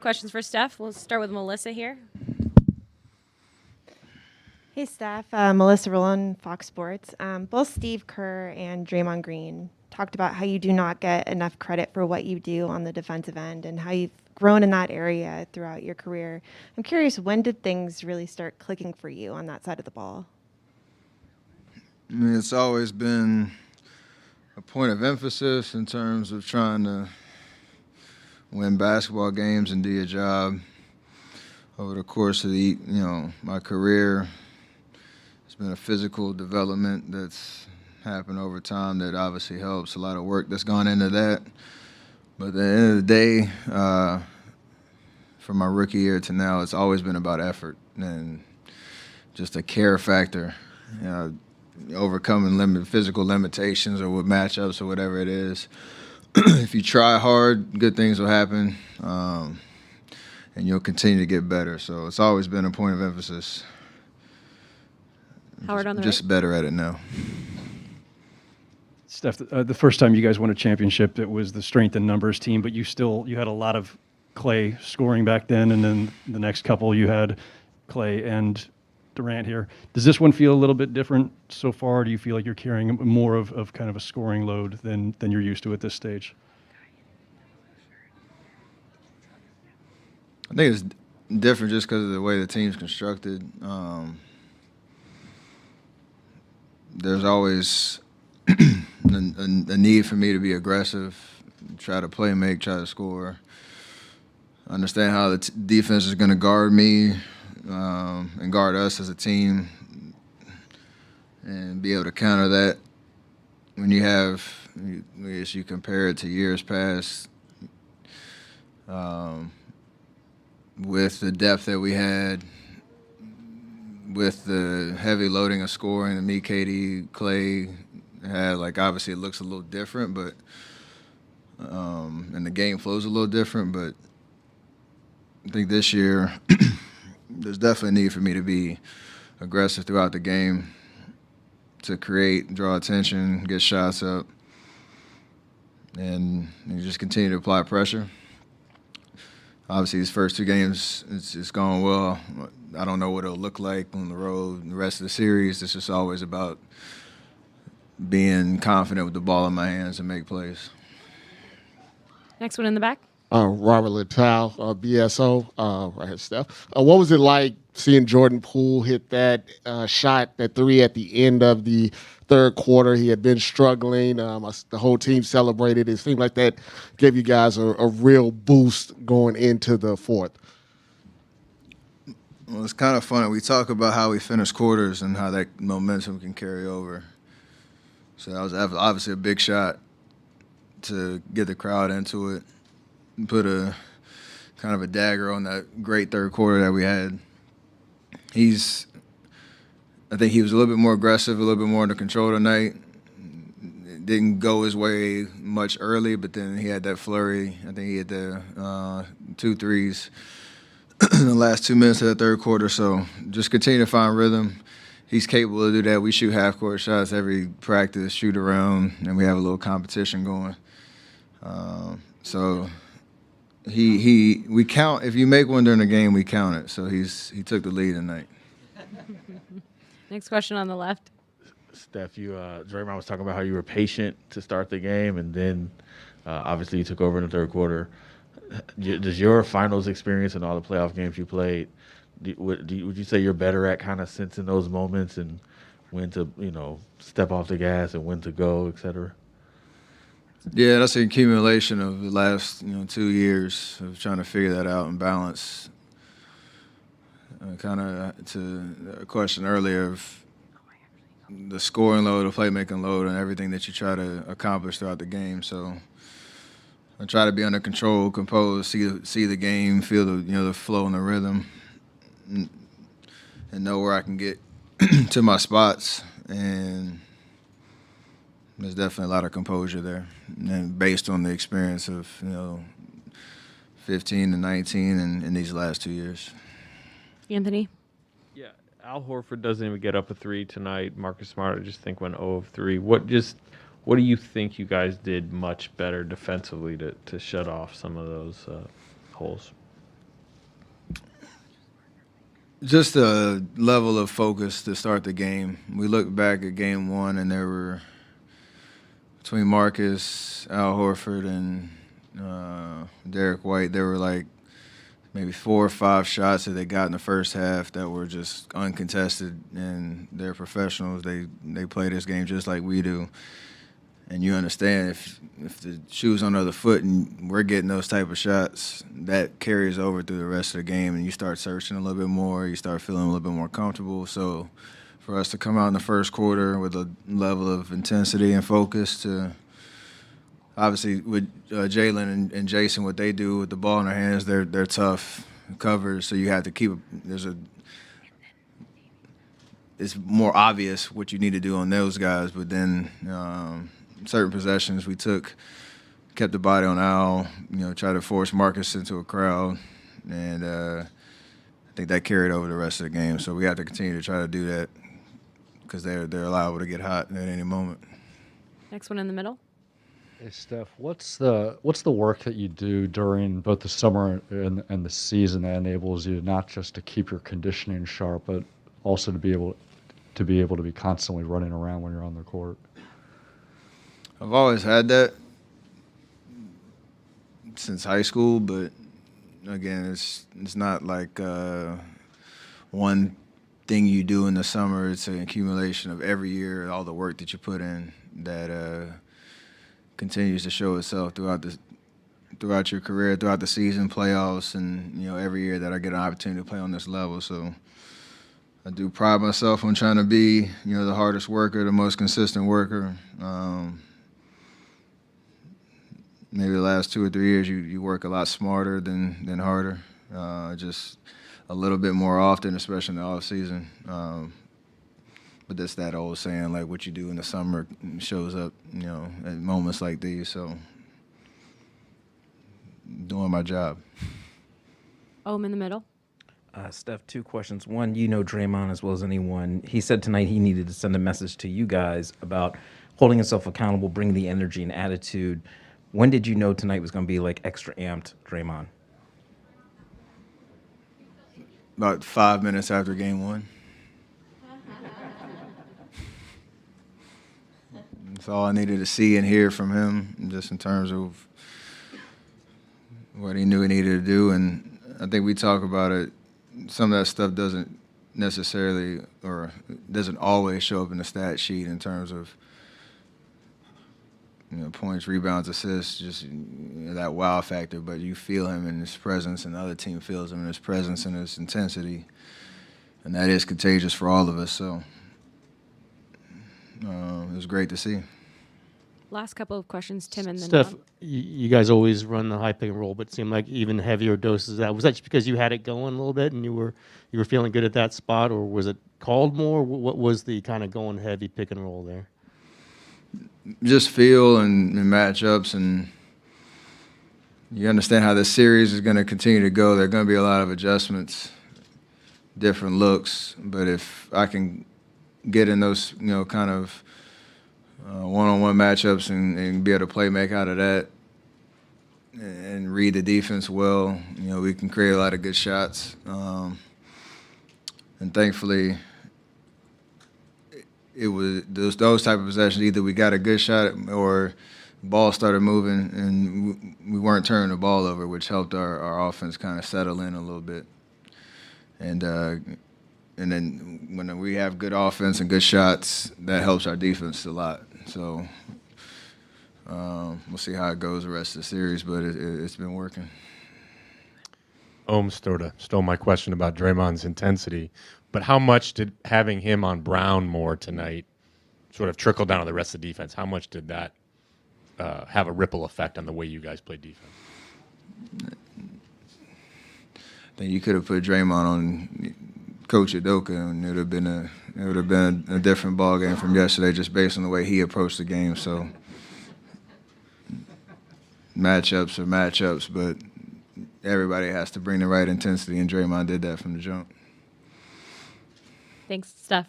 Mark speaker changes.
Speaker 1: Questions for Steph. We'll start with Melissa here.
Speaker 2: Hey, Steph. Melissa Rowland, Fox Sports. Both Steve Kerr and Draymond Green talked about how you do not get enough credit for what you do on the defensive end and how you've grown in that area throughout your career. I'm curious, when did things really start clicking for you on that side of the ball?
Speaker 3: I mean, it's always been a point of emphasis in terms of trying to win basketball games and do your job. Over the course of my career, it's been a physical development that's happened over time that obviously helps. A lot of work that's gone into that. But at the end of the day, from my rookie year to now, it's always been about effort and just a care factor. Overcoming physical limitations or with matchups or whatever it is. If you try hard, good things will happen, and you'll continue to get better. So it's always been a point of emphasis.
Speaker 1: Howard on the
Speaker 3: just
Speaker 1: right.
Speaker 3: better at it now.
Speaker 4: Steph, the first time you guys won a championship, it was the strength in numbers team, but you had a lot of Clay scoring back then, and then the next couple you had Clay and Durant here. Does this one feel a little bit different so far? Do you feel like you're carrying more of kind of a scoring load than you're used to at this stage?
Speaker 3: I think it's different just because of the way the team's constructed. There's always a need for me to be aggressive, try to play make, try to score. Understand how the defense is going to guard me and guard us as a team, and be able to counter that. When as you compare it to years past, with the depth that we had, with the heavy loading of scoring that me, Katie, Clay had, obviously it looks a little different, but and the game flows a little different. But I think this year there's definitely a need for me to be aggressive throughout the game, to create, draw attention, get shots up, and just continue to apply pressure. Obviously, these first two games, it's gone well. I don't know what it'll look like on the road the rest of the series. It's just always about being confident with the ball in my hands and make plays.
Speaker 1: Next one in the back.
Speaker 5: Robert Littell, BSO, right here, Steph. What was it like seeing Jordan Poole hit that shot, that three at the end of the third quarter? He had been struggling. The whole team celebrated. It seemed like that gave you guys a real boost going into the fourth.
Speaker 3: Well, it's kind of funny. We talk about how we finish quarters and how that momentum can carry over. So that was obviously a big shot to get the crowd into it. Put a kind of a dagger on that great third quarter that we had. I think he was a little bit more aggressive, a little bit more under control tonight. It didn't go his way much early, but then he had that flurry. I think he had the 2 threes in the last 2 minutes of the third quarter. So just continue to find rhythm. He's capable to do that. We shoot half-court shots every practice, shoot around, and we have a little competition going. So we count. If you make one during the game, we count it. So he took the lead tonight.
Speaker 1: Next question on the left.
Speaker 6: Steph, Draymond was talking about how you were patient to start the game, and then obviously you took over in the third quarter. Does your finals experience and all the playoff games you played, would you say you're better at kind of sensing those moments and when to step off the gas and when to go, et cetera?
Speaker 3: Yeah, that's an accumulation of the last 2 years of trying to figure that out and balance. Kind of to a question earlier of the scoring load, the playmaking load, and everything that you try to accomplish throughout the game. So I try to be under control, composed, see the game, feel the flow and the rhythm, and know where I can get to my spots. And there's definitely a lot of composure there, and based on the experience of 15 to 19 and these last 2 years.
Speaker 1: Anthony.
Speaker 7: Yeah, Al Horford doesn't even get up a three tonight. Marcus Smart, I just think, went 0 of 3. What do you think you guys did much better defensively to shut off some of those holes?
Speaker 3: Just a level of focus to start the game. We look back at game one, and there were between Marcus, Al Horford, and Derek White, there were like maybe 4 or 5 shots that they got in the first half that were just uncontested, and they're professionals. They play this game just like we do. And you understand if the shoe's on the other foot and we're getting those type of shots, that carries over through the rest of the game, and you start searching a little bit more, you start feeling a little bit more comfortable. So for us to come out in the first quarter with a level of intensity and focus to obviously with Jalen and Jason, what they do with the ball in their hands, they're tough covers, so you have to keep it's more obvious what you need to do on those guys, but then certain possessions we kept the body on Al, tried to force Marcus into a crowd, and I think that carried over the rest of the game. So we have to continue to try to do that because they're liable to get hot at any moment.
Speaker 1: Next one in the middle.
Speaker 8: Hey Steph, what's the work that you do during both the summer and the season that enables you not just to keep your conditioning sharp, but also to be able to be constantly running around when you're on the court?
Speaker 3: I've always had that since high school, but again, it's not like one thing you do in the summer. It's an accumulation of every year, all the work that you put in that continues to show itself throughout your career, throughout the season, playoffs, and every year that I get an opportunity to play on this level. So I do pride myself on trying to be the hardest worker, the most consistent worker. Maybe the last 2 or 3 years you work a lot smarter than harder, just a little bit more often, especially in the off season. But that's that old saying, like what you do in the summer shows up, at moments like these. So doing my job.
Speaker 1: In the middle.
Speaker 9: Steph, 2 questions. One, Draymond as well as anyone. He said tonight he needed to send a message to you guys about holding himself accountable, bringing the energy and attitude. When did you know tonight was going to be like extra amped, Draymond?
Speaker 3: About 5 minutes after game one. That's all I needed to see and hear from him, just in terms of what he knew he needed to do. And I think we talk about it. Some of that stuff doesn't necessarily or doesn't always show up in the stat sheet in terms of points, rebounds, assists, just that wow factor. But you feel him in his presence, and the other team feels him in his presence and his intensity, and that is contagious for all of us. So it was great to see.
Speaker 1: Last couple of questions, Tim and then
Speaker 10: Steph,
Speaker 1: Bob.
Speaker 10: you guys always run the high pick and roll, but it seemed like even heavier doses of that. Was that just because you had it going a little bit and you were feeling good at that spot, or was it called more? What was the kind of going heavy pick and roll there?
Speaker 3: Just feel and matchups, and you understand how this series is going to continue to go. There are going to be a lot of adjustments, different looks, but if I can get in those, kind of one-on-one matchups and be able to play make out of that and read the defense well, we can create a lot of good shots. And thankfully, it was those type of possessions. Either we got a good shot or the ball started moving and we weren't turning the ball over, which helped our offense kind of settle in a little bit. And then when we have good offense and good shots, that helps our defense a lot. So we'll see how it goes the rest of the series, but it's been working.
Speaker 11: Stole my question about Draymond's intensity, but how much did having him on Brown more tonight sort of trickle down to the rest of the defense? How much did that have a ripple effect on the way you guys played defense?
Speaker 3: I think you could have put Draymond on Coach Udoka, and it would have been a different ball game from yesterday, just based on the way he approached the game. So matchups are matchups, but everybody has to bring the right intensity, and Draymond did that from the jump.
Speaker 1: Thanks, Steph.